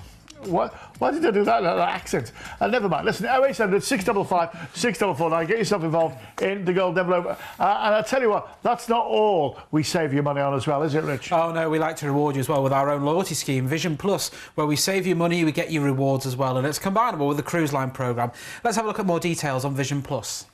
Why did I do that accent? Never mind. Listen, 0800 655 6449. Get yourself involved in the Gold Envelope. And I'll tell you what, that's not all we save you money on as well, is it, Rich? Oh, no, we like to reward you as well with our own loyalty scheme, Vision Plus, where we save you money, we get you rewards as well, and it's combinable with the cruise line programme. Let's have a look at more details on Vision Plus.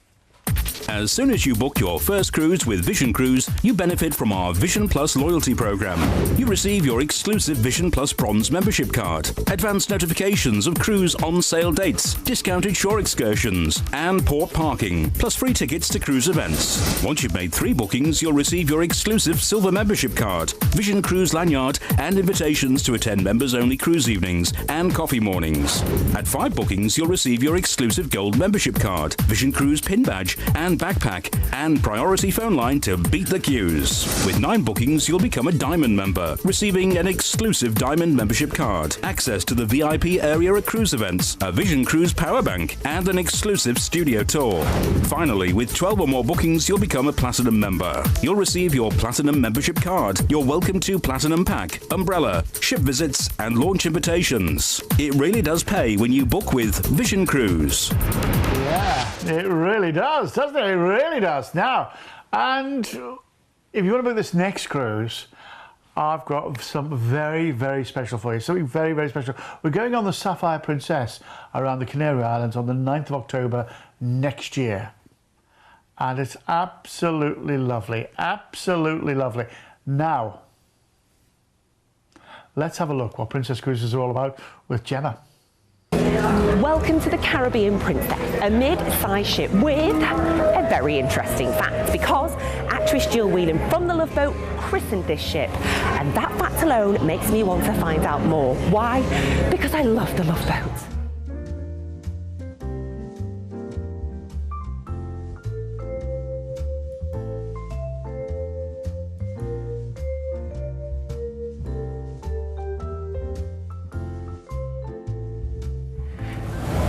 As soon as you book your first cruise with Vision Cruise, you benefit from our Vision Plus loyalty program. You receive your exclusive Vision Plus Bronze membership card, advanced notifications of cruise on-sale dates, discounted shore excursions, and port parking, plus free tickets to cruise events. Once you've made 3 bookings, you'll receive your exclusive Silver membership card, Vision Cruise lanyard, and invitations to attend members-only cruise evenings and coffee mornings. At 5 bookings, you'll receive your exclusive Gold membership card, Vision Cruise pin badge, and backpack, and priority phone line to beat the queues. With 9 bookings, you'll become a Diamond member, receiving an exclusive Diamond membership card, access to the VIP area at cruise events, a Vision Cruise power bank, and an exclusive studio tour. Finally, with 12 or more bookings, you'll become a Platinum member. You'll receive your Platinum membership card, your Welcome to Platinum pack, umbrella, ship visits, and launch invitations. It really does pay when you book with Vision Cruise. Yeah, it really does, doesn't it? It really does. Now, and if you want to book this next cruise, I've got something very, very special for you. Something very, very special. We're going on the Sapphire Princess around the Canary Islands on the 9th of October next year. And it's absolutely lovely. Absolutely lovely. Now, let's have a look what Princess Cruises are all about with Gemma. Welcome to the Caribbean Princess, a mid-size ship with a very interesting fact, because actress Jill Whelan from The Love Boat christened this ship, and that fact alone makes me want to find out more. Why? Because I love The Love Boat.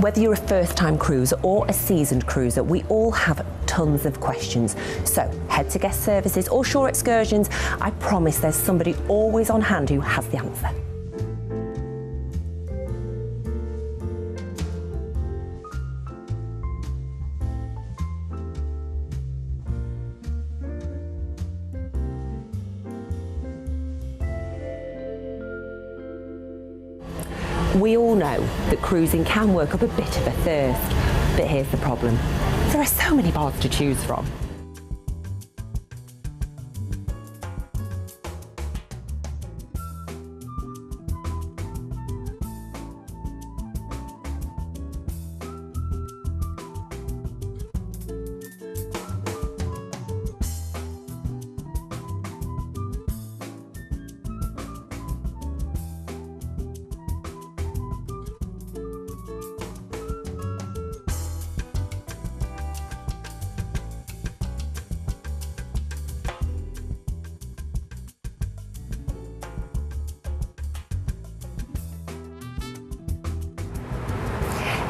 Whether you're a first-time cruiser or a seasoned cruiser, we all have tons of questions. So head to guest services or shore excursions. I promise there's somebody always on hand who has the answer. We all know that cruising can work up a bit of a thirst, but here's the problem. There are so many bars to choose from.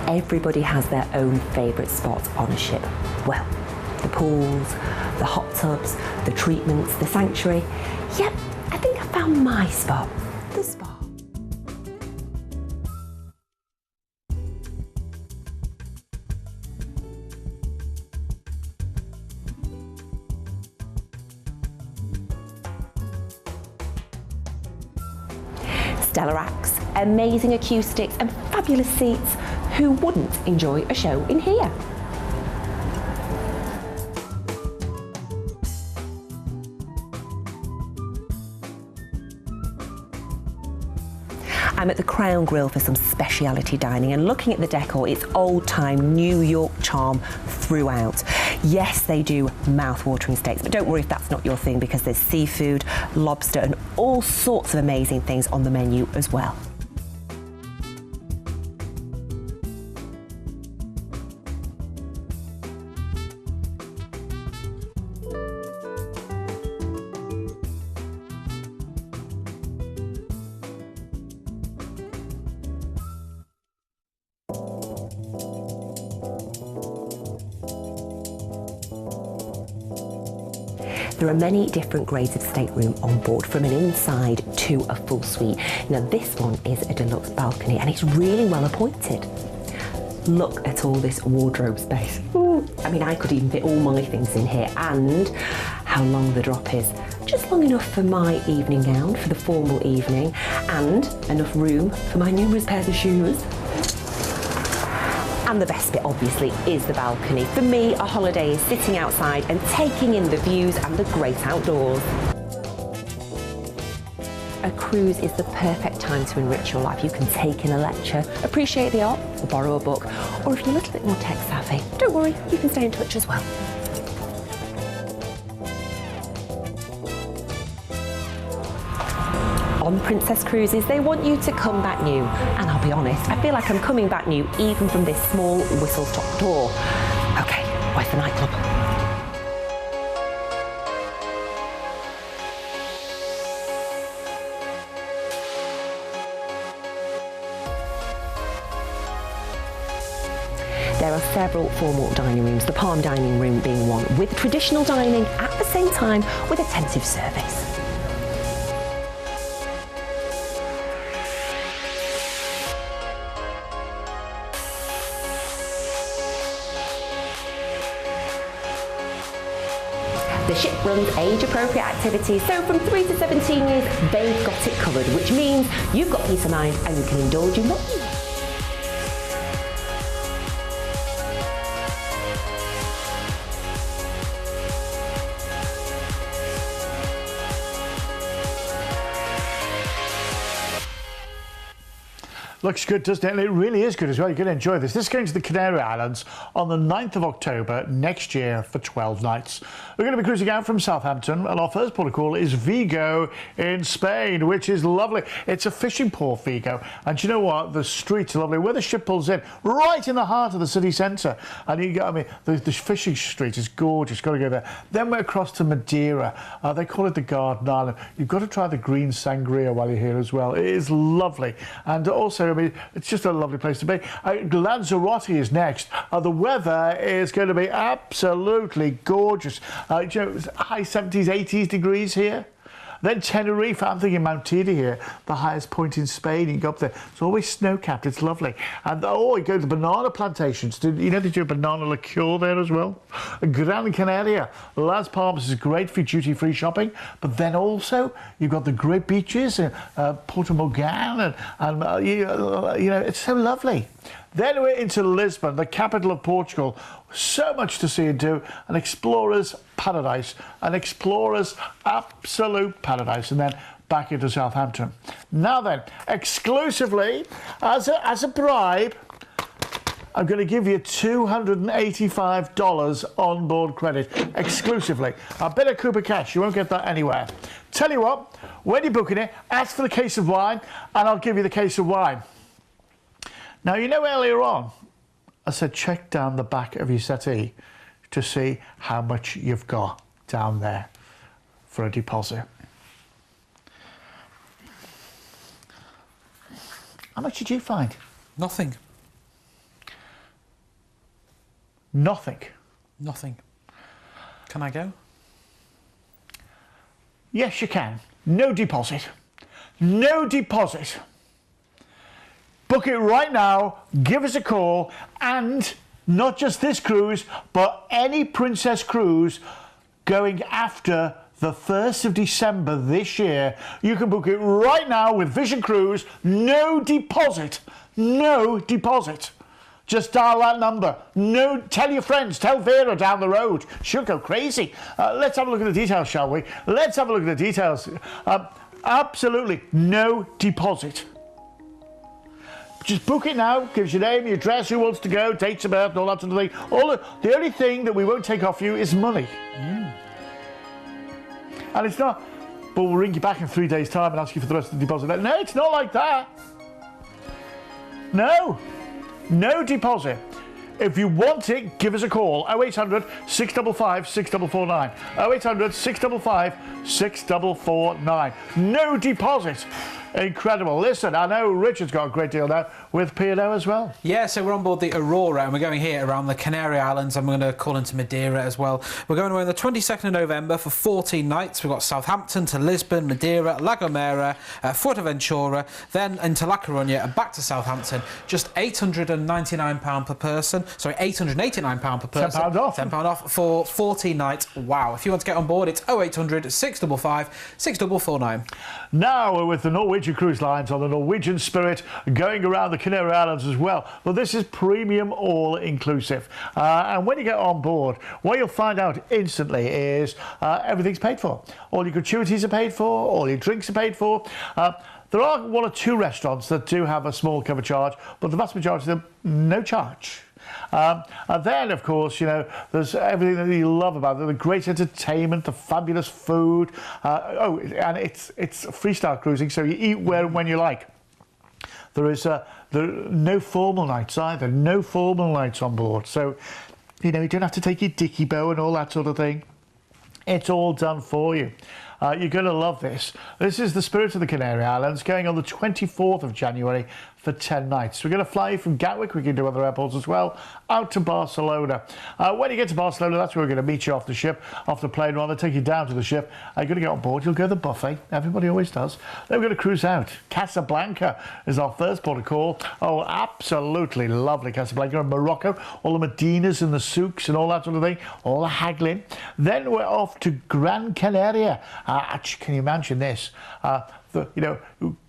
Everybody has their own favourite spot on a ship. Well, the pools, the hot tubs, the treatments, the sanctuary. Yep, I think I found my spot, the spa. Stellar acts, amazing acoustics and fabulous seats. Who wouldn't enjoy a show in here? I'm at the Crown Grill for some speciality dining, and looking at the decor, it's old-time New York charm throughout. Yes, they do mouth-watering steaks, but don't worry if that's not your thing, because there's seafood, lobster and all sorts of amazing things on the menu as well. There are many different grades of stateroom on board, from an inside to a full suite. Now this one is a deluxe balcony and it's really well appointed. Look at all this wardrobe space. Ooh, I mean, I could even fit all my things in here, and how long the drop is. Just long enough for my evening gown for the formal evening, and enough room for my numerous pairs of shoes. And the best bit, obviously, is the balcony. For me, a holiday is sitting outside and taking in the views and the great outdoors. A cruise is the perfect time to enrich your life. You can take in a lecture, appreciate the art, or borrow a book. Or if you're a little bit more tech savvy, don't worry, you can stay in touch as well. On Princess Cruises, they want you to come back new. And I'll be honest, I feel like I'm coming back new even from this small whistle-stop door. Okay, where's the nightclub? There are several formal dining rooms, the Palm Dining Room being one, with traditional dining at the same time with attentive service. The ship runs age-appropriate activities, so from 3 to 17 years, they've got it covered, which means you've got peace of mind and you can indulge in what you want. Looks good, doesn't it? And it really is good as well. You're going to enjoy this. This is going to the Canary Islands on the 9th of October next year for 12 nights. We're going to be cruising out from Southampton, and our first port of call is Vigo in Spain, which is lovely. It's a fishing port, Vigo. And you know what? The streets are lovely. Where the ship pulls in, right in the heart of the city centre. And you go, I mean, the fishing street is gorgeous. Got to go there. Then we're across to Madeira. They call it the Garden Island. You've got to try the green sangria while you're here as well. It is lovely. And also, I mean, it's just a lovely place to be. Lanzarote is next. The weather is going to be absolutely gorgeous. You know, high 70s, 80s degrees here. Then Tenerife, I'm thinking Mount Teide here, the highest point in Spain. You go up there, it's always snow-capped, it's lovely. And oh, you go to the banana plantations. You know they do a banana liqueur there as well? Gran Canaria, Las Palmas is great for duty-free shopping, but then also you've got the great beaches, Porto Morgan, and you know, it's so lovely. Then we're into Lisbon, the capital of Portugal. So much to see and do. An explorer's paradise. An explorer's absolute paradise. And then back into Southampton. Now then, exclusively, as a bribe, I'm going to give you $285 on-board credit. Exclusively. A bit of Cooper cash. You won't get that anywhere. Tell you what, when you're booking it, ask for the case of wine, and I'll give you the case of wine. Now, you know, earlier on, I said check down the back of your settee to see how much you've got down there for a deposit. How much did you find? Nothing. Nothing. Nothing. Can I go? Yes, you can. No deposit. No deposit. Book it right now, give us a call, and not just this cruise, but any Princess cruise going after the 1st of December this year. You can book it right now with Vision Cruise, no deposit, no deposit. Just dial that number. No, tell your friends, tell Vera down the road. She'll go crazy. Let's have a look at the details, shall we? Let's have a look at the details. Absolutely no deposit. Just book it now, gives your name, your address, who wants to go, dates of birth, and all that sort of thing. The only thing that we won't take off you is money. And it's not, but we'll ring you back in 3 days' time and ask you for the rest of the deposit. No, it's not like that. No. No deposit. If you want it, give us a call. 0800 655 6449. 0800 655 6449. No deposit. Incredible. Listen, I know Richard's got a great deal now with P&O as well. Yeah, so we're on board the Aurora and we're going here around the Canary Islands and we're going to call into Madeira as well. We're going away on the 22nd of November for 14 nights. We've got Southampton to Lisbon, Madeira, La Gomera, Fuerteventura, then into La Coruña and back to Southampton. Just £899 per person. Sorry, £889 per person. £10 off. £10 off for 14 nights. Wow. If you want to get on board, it's 0800 655 6449. Now we're with the Norwegian Cruise Lines on the Norwegian Spirit going around the Canary Islands as well. But this is premium all-inclusive. And when you get on board, what you'll find out instantly is everything's paid for. All your gratuities are paid for, all your drinks are paid for. There are one or two restaurants that do have a small cover charge, but the vast majority of them, no charge. And then, of course, you know, there's everything that you love about it, the great entertainment, the fabulous food. And it's freestyle cruising, so you eat where and when you like. There is no formal nights either, no formal nights on board. So, you know, you don't have to take your dicky bow and all that sort of thing. It's all done for you. You're going to love this. This is the Spirit of the Canary Islands going on the 24th of January for 10 nights. We're going to fly you from Gatwick, we can do other airports as well, out to Barcelona. When you get to Barcelona, that's where we're going to meet you off the ship, off the plane, rather take you down to the ship. You're going to get on board, you'll go to the buffet, everybody always does. Then we're going to cruise out. Casablanca is our first port of call. Oh, absolutely lovely Casablanca in Morocco. All the Medinas and the souks and all that sort of thing, all the haggling. Then we're off to Gran Canaria. Can you imagine this? You know,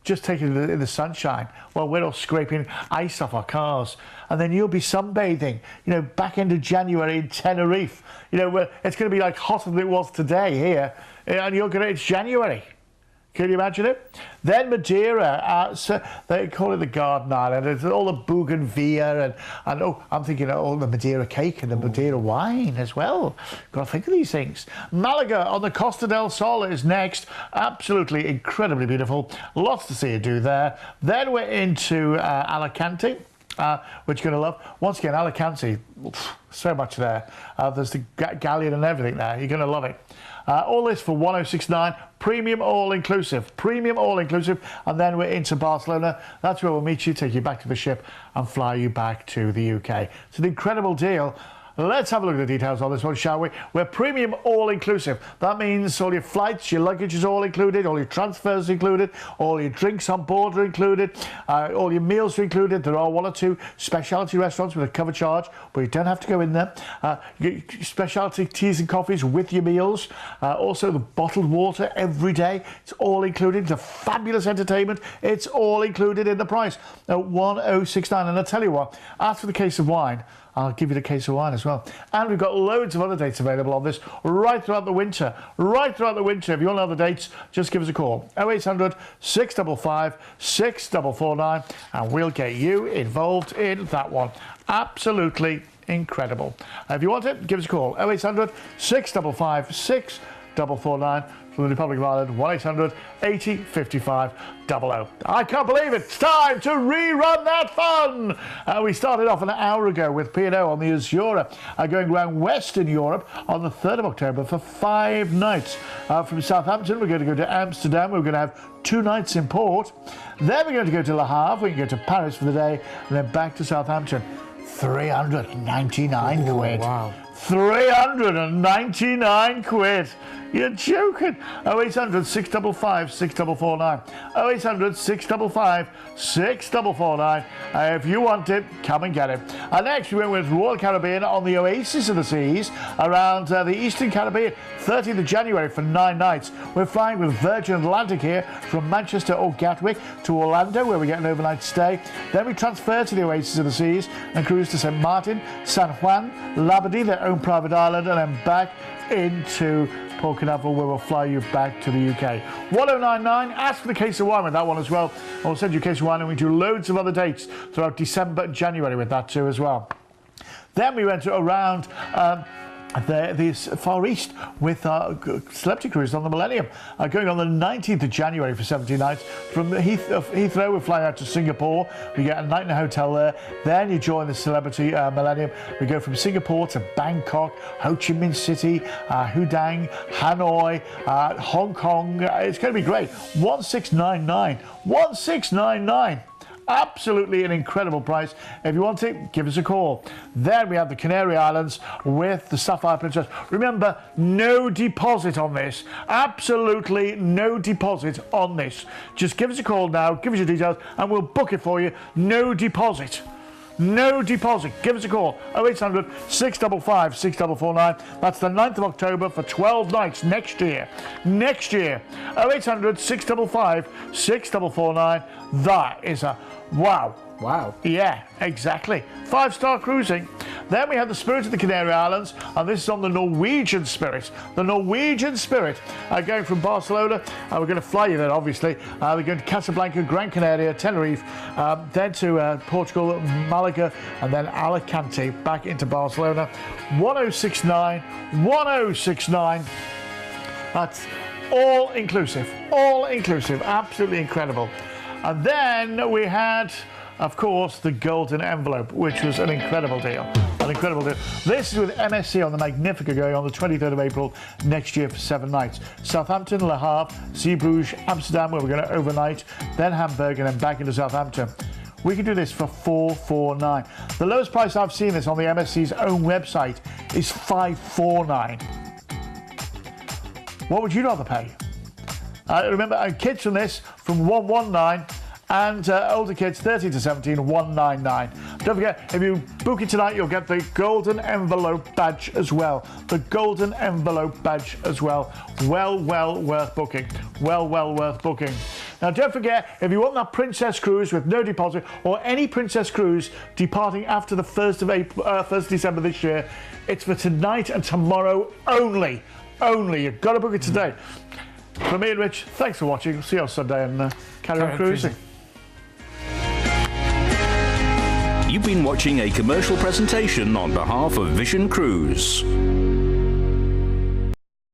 just taking it in the sunshine while we're all scraping ice off our cars. And then you'll be sunbathing, you know, back end of January in Tenerife. You know, where it's going to be like hotter than it was today here. And it's January. Can you imagine it? Then Madeira, so they call it the Garden Island. It's all the bougainvillea and oh, I'm thinking of all the Madeira cake and the Madeira wine as well. Got to think of these things. Malaga on the Costa del Sol is next. Absolutely incredibly beautiful. Lots to see and do there. Then we're into Alicante, which you're going to love. Once again, Alicante, so much there. There's the galleon and everything there. You're going to love it. All this for 1069, premium all-inclusive, and then we're into Barcelona. That's where we'll meet you, take you back to the ship and fly you back to the UK. It's an incredible deal. Let's have a look at the details on this one, shall we? We're premium all-inclusive. That means all your flights, your luggage is all included, all your transfers included, all your drinks on board are included, all your meals are included. There are one or two specialty restaurants with a cover charge, but you don't have to go in there. You get specialty teas and coffees with your meals. Also the bottled water every day. It's all included. The fabulous entertainment. It's all included in the price. 1069. And I'll tell you what, ask for the case of wine. I'll give you the case of wine as well. And we've got loads of other dates available on this right throughout the winter. Right throughout the winter. If you want to know the dates, just give us a call. 0800 655 6449 and we'll get you involved in that one. Absolutely incredible. If you want it, give us a call. 0800 655 6449 from the Republic of Ireland, 1800 80 55 00. I can't believe it. It's time to rerun that fun. We started off an hour ago with P&O on the Azura, going around Western Europe on the 3rd of October for 5 nights. From Southampton, we're going to go to Amsterdam. We're going to have 2 nights in port. Then we're going to go to Le Havre. We can go to Paris for the day and then back to Southampton. 399 quid. Wow. 399 quid. You're joking. 0800 655 6449. 0800 655 6449. If you want it, come and get it. Next, we went with Royal Caribbean on the Oasis of the Seas around the Eastern Caribbean, 30th of January for 9 nights. We're flying with Virgin Atlantic here from Manchester or Gatwick to Orlando, where we get an overnight stay. Then we transfer to the Oasis of the Seas and cruise to St. Martin, San Juan, Labadee, their own private island, and then back into Port Canaveral, where we'll fly you back to the UK. 1099, ask for the case of wine with that one as well. I'll send you a case of wine, and we do loads of other dates throughout December and January with that too as well. Then we went around the Far East with Celebrity Cruise on the Millennium, going on the 19th of January for 17 nights. From Heathrow, we're flying out to Singapore. We get a night in a hotel there. Then you join the Celebrity Millennium. We go from Singapore to Bangkok, Ho Chi Minh City, Hudang, Hanoi, Hong Kong. It's going to be great. 1699. 1699. Absolutely an incredible price. If you want it, give us a call. Then we have the Canary Islands with the Sapphire Princess. Remember, no deposit on this. Absolutely no deposit on this. Just give us a call now, give us your details, and we'll book it for you. No deposit. No deposit. Give us a call. 0800 655 6449. That's the 9th of October for 12 nights next year. Next year. 0800 655 6449. That is a wow. Wow. Yeah, exactly. 5-star cruising. Then we have the Spirit of the Canary Islands, and this is on the Norwegian Spirit. The Norwegian Spirit going from Barcelona. We're going to fly you there, obviously. We're going to Casablanca, Gran Canaria, Tenerife, then to Portugal, Malaga, and then Alicante, back into Barcelona. 1069. 1069. That's all inclusive. All inclusive. Absolutely incredible. And then we had, of course, the Golden Envelope, which was an incredible deal. An incredible deal. This is with MSC on the Magnifica going on the 23rd of April next year for 7 nights. Southampton, Le Havre, Zeebrugge, Amsterdam, where we're going to overnight, then Hamburg, and then back into Southampton. We can do this for $449. The lowest price I've seen this on the MSC's own website is $549. What would you rather pay? Remember, kids from this from $119, and older kids 13 to 17, $199. Don't forget, if you book it tonight, you'll get the Golden Envelope badge as well. The Golden Envelope badge as well. Well worth booking. Well worth booking. Now, don't forget, if you want that Princess Cruise with no deposit, or any Princess Cruise departing after the 1st of April, 1st of December this year, it's for tonight and tomorrow only. Only. You've got to book it today. From me and Rich, thanks for watching. We'll see you on Sunday and carry on cruising. You've been watching a commercial presentation on behalf of Vision Cruise.